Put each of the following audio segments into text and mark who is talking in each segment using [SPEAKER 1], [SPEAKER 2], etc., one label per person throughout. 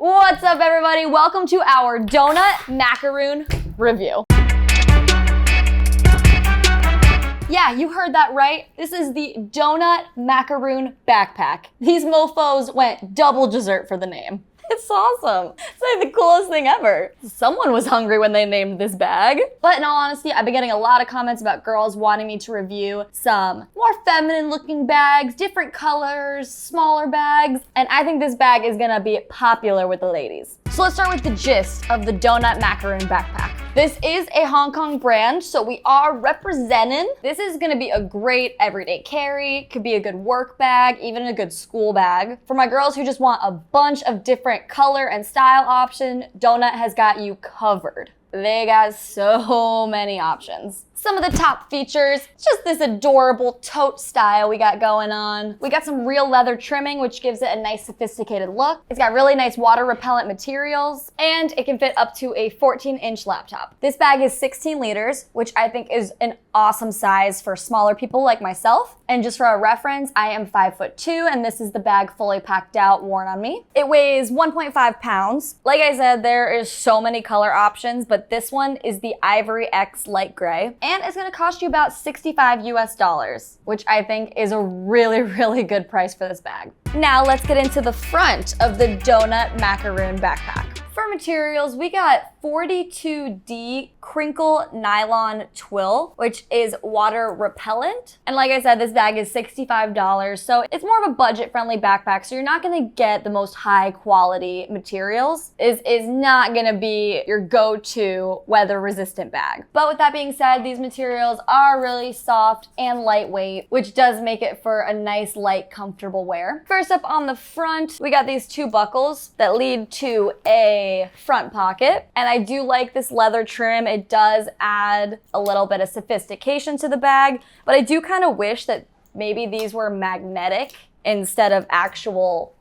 [SPEAKER 1] What's up, everybody? Welcome to our Doughnut Macaroon review. Yeah, you heard that right. This is the Doughnut Macaroon Backpack. These mofos went double dessert for the name. It's awesome. It's like the coolest thing ever. Someone was hungry when they named this bag. But in all honesty, I've been getting a lot of comments about girls wanting me to review some more feminine looking bags, different colors, smaller bags, and I think this bag is gonna be popular with the ladies. So let's start with the gist of the Doughnut Macaroon Backpack. This is a Hong Kong brand, so we are representing. This is gonna be a great everyday carry, could be a good work bag, even a good school bag. For my girls who just want a bunch of different color and style options, Doughnut has got you covered. They got so many options. Some of the top features, just this adorable tote style we got going on. We got some real leather trimming, which gives it a nice sophisticated look. It's got really nice water repellent materials, and it can fit up to a 14-inch laptop. This bag is 16 liters, which I think is an awesome size for smaller people like myself. And just for a reference, I am 5'2", and this is the bag fully packed out, worn on me. It weighs 1.5 pounds. Like I said, there is so many color options, but this one is the Ivory X Light Gray. And it's gonna cost you about $65 US, which I think is a really, really good price for this bag. Now let's get into the front of the Doughnut Macaroon Backpack. For materials, we got 42D crinkle nylon twill, which is water repellent. And like I said, this bag is $65, so it's more of a budget-friendly backpack, so you're not gonna get the most high-quality materials. This is not gonna be your go-to weather-resistant bag. But with that being said, these materials are really soft and lightweight, which does make it for a nice, light, comfortable wear. First up on the front, we got these two buckles that lead to a front pocket, and I do like this leather trim. It does add a little bit of sophistication to the bag, but I do kind of wish that maybe these were magnetic instead of actual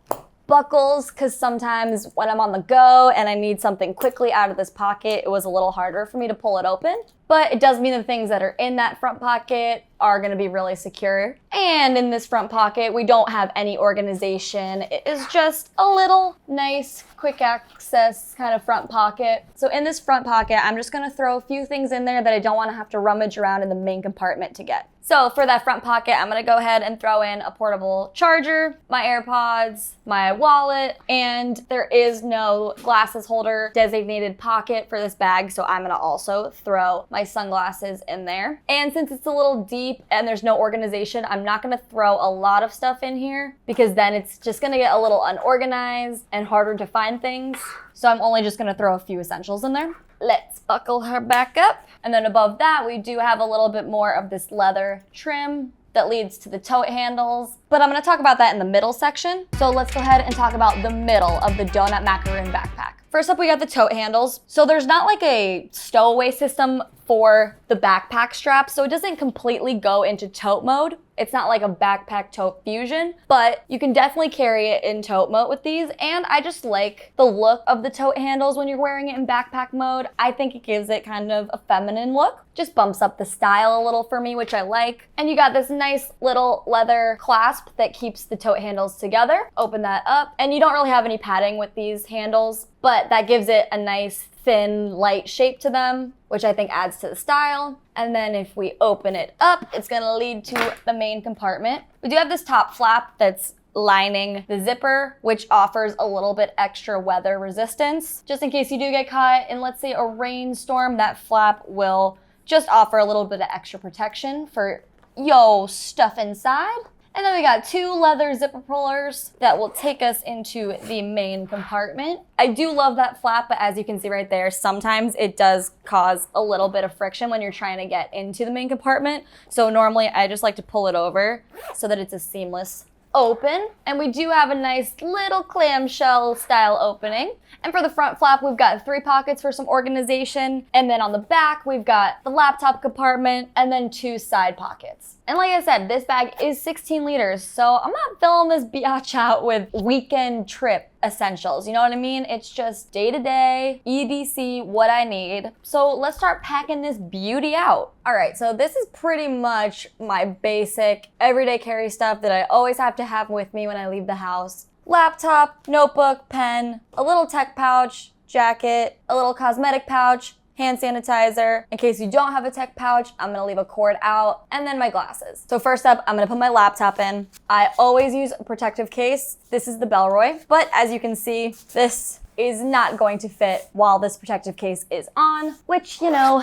[SPEAKER 1] buckles, because sometimes when I'm on the go and I need something quickly out of this pocket, it was a little harder for me to pull it open. But it does mean the things that are in that front pocket are gonna be really secure. And in this front pocket, we don't have any organization. It is just a little nice, quick access kind of front pocket. So in this front pocket, I'm just gonna throw a few things in there that I don't wanna have to rummage around in the main compartment to get. So for that front pocket, I'm gonna go ahead and throw in a portable charger, my AirPods, my wallet, and there is no glasses holder designated pocket for this bag, so I'm gonna also throw my sunglasses in there. And since it's a little deep and there's no organization, I'm not gonna throw a lot of stuff in here because then it's just gonna get a little unorganized and harder to find things. So I'm only just gonna throw a few essentials in there. Let's buckle her back up. And then above that, we do have a little bit more of this leather trim that leads to the tote handles, but I'm gonna talk about that in the middle section. So let's go ahead and talk about the middle of the Doughnut Macaroon Backpack. First up, we got the tote handles. So there's not like a stowaway system for the backpack strap, so it doesn't completely go into tote mode. It's not like a backpack tote fusion, but you can definitely carry it in tote mode with these. And I just like the look of the tote handles when you're wearing it in backpack mode. I think it gives it kind of a feminine look. Just bumps up the style a little for me, which I like. And you got this nice little leather clasp that keeps the tote handles together. Open that up. And you don't really have any padding with these handles, but that gives it a nice thin, light shape to them, which I think adds to the style. And then if we open it up, it's gonna lead to the main compartment. We do have this top flap that's lining the zipper, which offers a little bit extra weather resistance. Just in case you do get caught in, let's say, a rainstorm, that flap will just offer a little bit of extra protection for your stuff inside. And then we got two leather zipper pullers that will take us into the main compartment. I do love that flap, but as you can see right there, sometimes it does cause a little bit of friction when you're trying to get into the main compartment. So normally I just like to pull it over so that it's a seamless open. And we do have a nice little clamshell style opening. And for the front flap, we've got 3 pockets for some organization. And then on the back, we've got the laptop compartment and then 2 side pockets. And like I said, this bag is 16 liters, so I'm not filling this biatch out with weekend trip essentials, you know what I mean? It's just day-to-day, EDC, what I need. So let's start packing this beauty out. All right, so this is pretty much my basic everyday carry stuff that I always have to have with me when I leave the house. laptop, notebook, pen, a little tech pouch, jacket, a little cosmetic pouch, hand sanitizer. In case you don't have a tech pouch, I'm gonna leave a cord out, and then my glasses. So first up, I'm gonna put my laptop in. I always use a protective case. This is the Bellroy, but as you can see, this is not going to fit while this protective case is on, which, you know,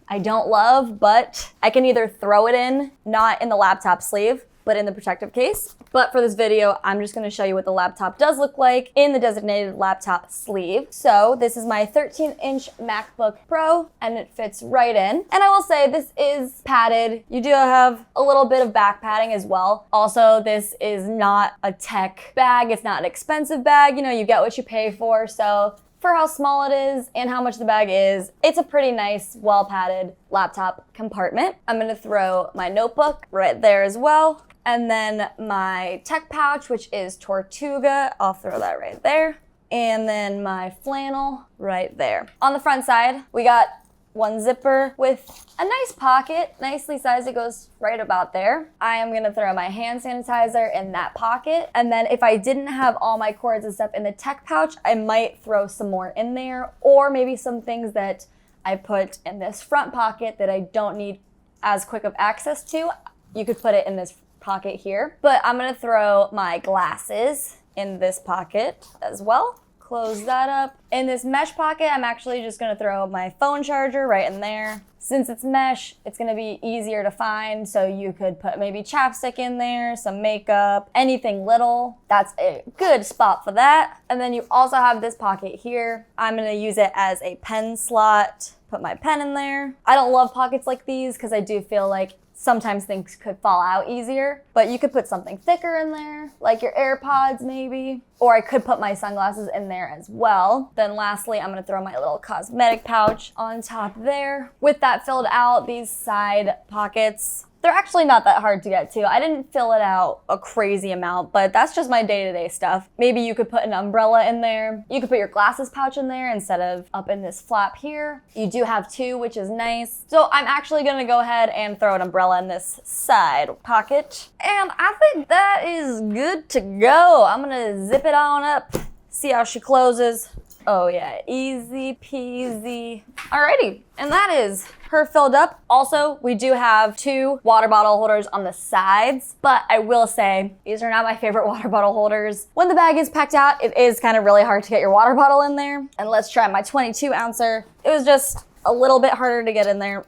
[SPEAKER 1] I don't love, but I can either throw it in, not in the laptop sleeve, but in the protective case. But for this video, I'm just gonna show you what the laptop does look like in the designated laptop sleeve. So this is my 13-inch MacBook Pro, and it fits right in. And I will say this is padded. You do have a little bit of back padding as well. Also, this is not a tech bag. It's not an expensive bag. You know, you get what you pay for. So for how small it is and how much the bag is, it's a pretty nice, well-padded laptop compartment. I'm gonna throw my notebook right there as well. And then my tech pouch, which is Tortuga, I'll throw that right there. And then my flannel right there. On the front side, we got one zipper with a nice pocket, nicely sized. It goes right about there. I am gonna throw my hand sanitizer in that pocket. And then if I didn't have all my cords and stuff in the tech pouch, I might throw some more in there, or maybe some things that I put in this front pocket that I don't need as quick of access to. You could put it in this pocket here, but I'm gonna throw my glasses in this pocket as well. Close that up. In this mesh pocket, I'm actually just gonna throw my phone charger right in there. Since it's mesh, it's gonna be easier to find, so you could put maybe chapstick in there, some makeup, anything little. That's a good spot for that. And then you also have this pocket here. I'm gonna use it as a pen slot. Put my pen in there. I don't love pockets like these because I do feel like sometimes things could fall out easier, but you could put something thicker in there, like your AirPods maybe, or I could put my sunglasses in there as well. Then lastly, I'm gonna throw my little cosmetic pouch on top there. With that filled out, these side pockets, they're actually not that hard to get to. I didn't fill it out a crazy amount, but that's just my day-to-day stuff. Maybe you could put an umbrella in there. You could put your glasses pouch in there instead of up in this flap here. You do have two, which is nice. So I'm actually gonna go ahead and throw an umbrella in this side pocket. And I think that is good to go. I'm gonna zip it on up, see how she closes. Oh yeah, easy peasy. Alrighty, and that is her filled up. Also, we do have two water bottle holders on the sides, but I will say these are not my favorite water bottle holders. When the bag is packed out, it is kind of really hard to get your water bottle in there. And let's try my 22 ouncer. It was just a little bit harder to get in there.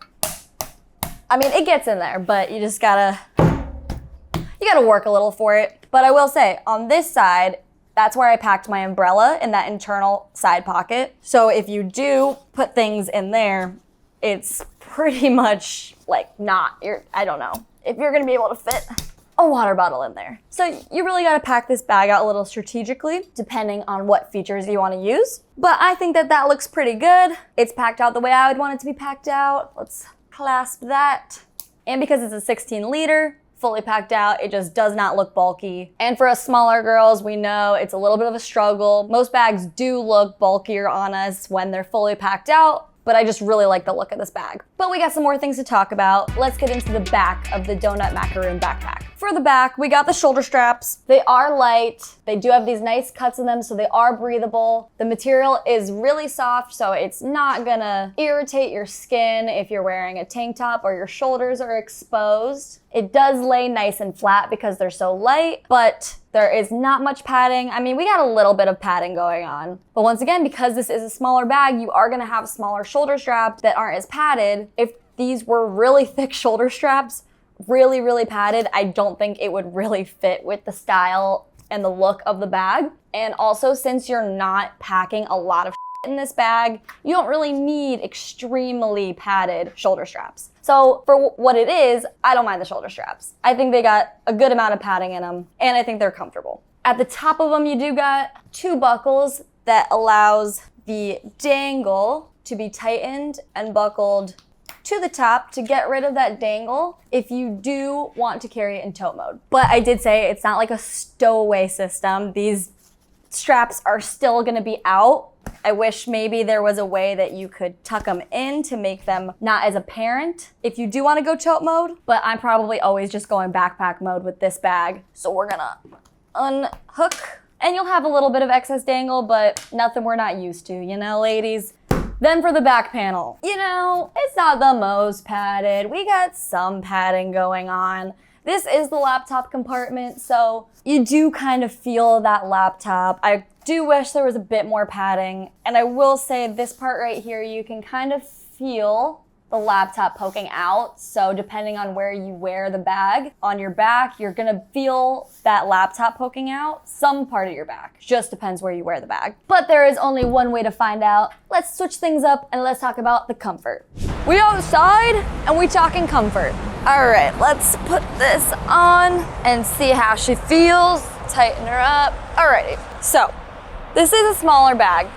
[SPEAKER 1] I mean, it gets in there, but you gotta work a little for it. But I will say, on this side, that's where I packed my umbrella, in that internal side pocket. So if you do put things in there, it's pretty much like I don't know, if you're gonna be able to fit a water bottle in there. So you really gotta pack this bag out a little strategically, depending on what features you wanna use. But I think that looks pretty good. It's packed out the way I would want it to be packed out. Let's clasp that. And because it's a 16 liter, fully packed out, it just does not look bulky. And for us smaller girls, we know it's a little bit of a struggle. Most bags do look bulkier on us when they're fully packed out, but I just really like the look of this bag. But we got some more things to talk about. Let's get into the back of the Doughnut Macaroon Backpack. For the back, we got the shoulder straps. They are light. They do have these nice cuts in them, so they are breathable. The material is really soft, so it's not gonna irritate your skin if you're wearing a tank top or your shoulders are exposed. It does lay nice and flat because they're so light, but there is not much padding. I mean, we got a little bit of padding going on. But once again, because this is a smaller bag, you are gonna have smaller shoulder straps that aren't as padded. If these were really thick shoulder straps, really, really padded, I don't think it would really fit with the style and the look of the bag. And also, since you're not packing a lot of in this bag, you don't really need extremely padded shoulder straps. So for what it is, I don't mind the shoulder straps. I think they got a good amount of padding in them, and I think they're comfortable. At the top of them, you do got two buckles that allows the dangle to be tightened and buckled to the top to get rid of that dangle if you do want to carry it in tote mode. But I did say it's not like a stowaway system. These straps are still gonna be out. I wish maybe there was a way that you could tuck them in to make them not as apparent if you do want to go tote mode, but I'm probably always just going backpack mode with this bag. So we're gonna unhook And you'll have a little bit of excess dangle, but nothing we're not used to, you know, ladies? Then for the back panel, you know, it's not the most padded. We got some padding going on. This is the laptop compartment, so you do kind of feel that laptop. I do wish there was a bit more padding, and I will say this part right here, you can kind of feel the laptop poking out. So depending on where you wear the bag, on your back, you're gonna feel that laptop poking out. Some part of your back, just depends where you wear the bag. But there is only one way to find out. Let's switch things up and let's talk about the comfort. We outside and we talking comfort. All right, let's put this on and see how she feels. Tighten her up. Alrighty, so this is a smaller bag.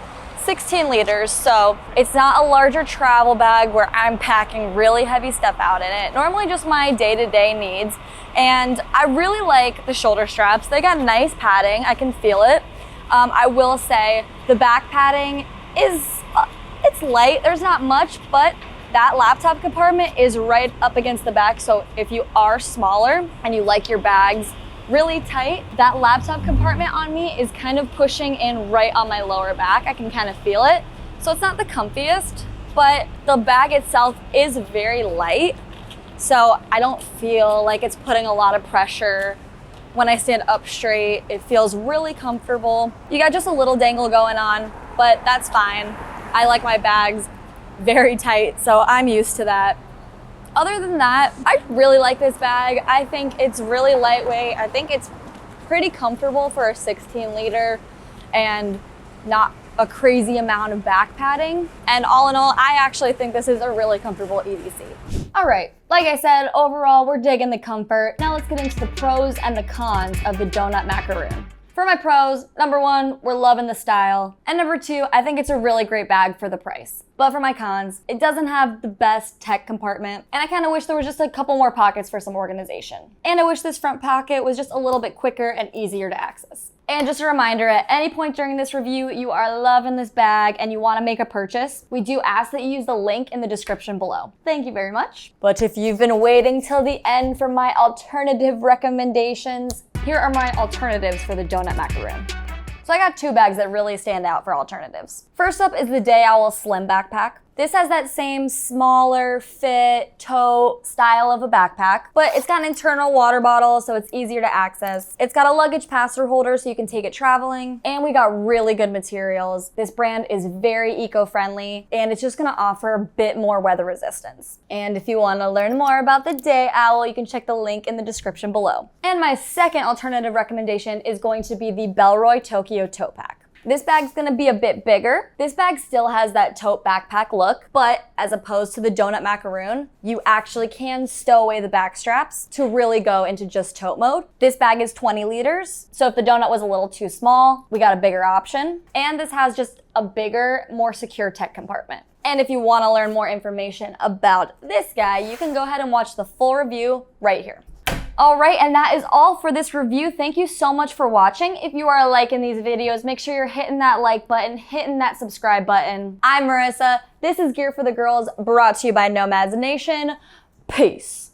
[SPEAKER 1] 16 liters, so it's not a larger travel bag where I'm packing really heavy stuff out in it. Normally just my day-to-day needs. And I really like the shoulder straps. They got nice padding, I can feel it. I will say the back padding is, it's light, there's not much, but that laptop compartment is right up against the back. So if you are smaller and you like your bags really tight, that laptop compartment on me is kind of pushing in right on my lower back. I can kind of feel it. So it's not the comfiest, but the bag itself is very light. So I don't feel like it's putting a lot of pressure. When I stand up straight, it feels really comfortable. You got just a little dangle going on, but that's fine. I like my bags very tight, so I'm used to that. Other than that, I really like this bag. I think it's really lightweight. I think it's pretty comfortable for a 16 liter and not a crazy amount of back padding. And all in all, I actually think this is a really comfortable EDC. All right, like I said, overall, we're digging the comfort. Now let's get into the pros and the cons of the Doughnut Macaroon. For my pros, number one, we're loving the style. And number two, I think it's a really great bag for the price. But for my cons, it doesn't have the best tech compartment. And I kind of wish there was just a couple more pockets for some organization. And I wish this front pocket was just a little bit quicker and easier to access. And just a reminder, at any point during this review, you are loving this bag and you want to make a purchase, we do ask that you use the link in the description below. Thank you very much. But if you've been waiting till the end for my alternative recommendations, here are my alternatives for the Doughnut Macaroon. So I got two bags that really stand out for alternatives. First up is the Day Owl Slim Backpack. This has that same smaller fit tote style of a backpack, but it's got an internal water bottle so it's easier to access. It's got a luggage pass-through holder so you can take it traveling, and we got really good materials. This brand is very eco-friendly and it's just gonna offer a bit more weather resistance. And if you wanna learn more about the Day Owl, you can check the link in the description below. And my second alternative recommendation is going to be the Bellroy Tokyo Totepack. This bag's gonna be a bit bigger. This bag still has that tote backpack look, but as opposed to the Doughnut Macaroon, you actually can stow away the back straps to really go into just tote mode. This bag is 20 liters, so if the Doughnut was a little too small, we got a bigger option. And this has just a bigger, more secure tech compartment. And if you wanna learn more information about this guy, you can go ahead and watch the full review right here. All right, and that is all for this review. Thank you so much for watching. If you are liking these videos, make sure you're hitting that like button, hitting that subscribe button. I'm Marissa. This is Gear for the Girls, brought to you by Nomads Nation. Peace.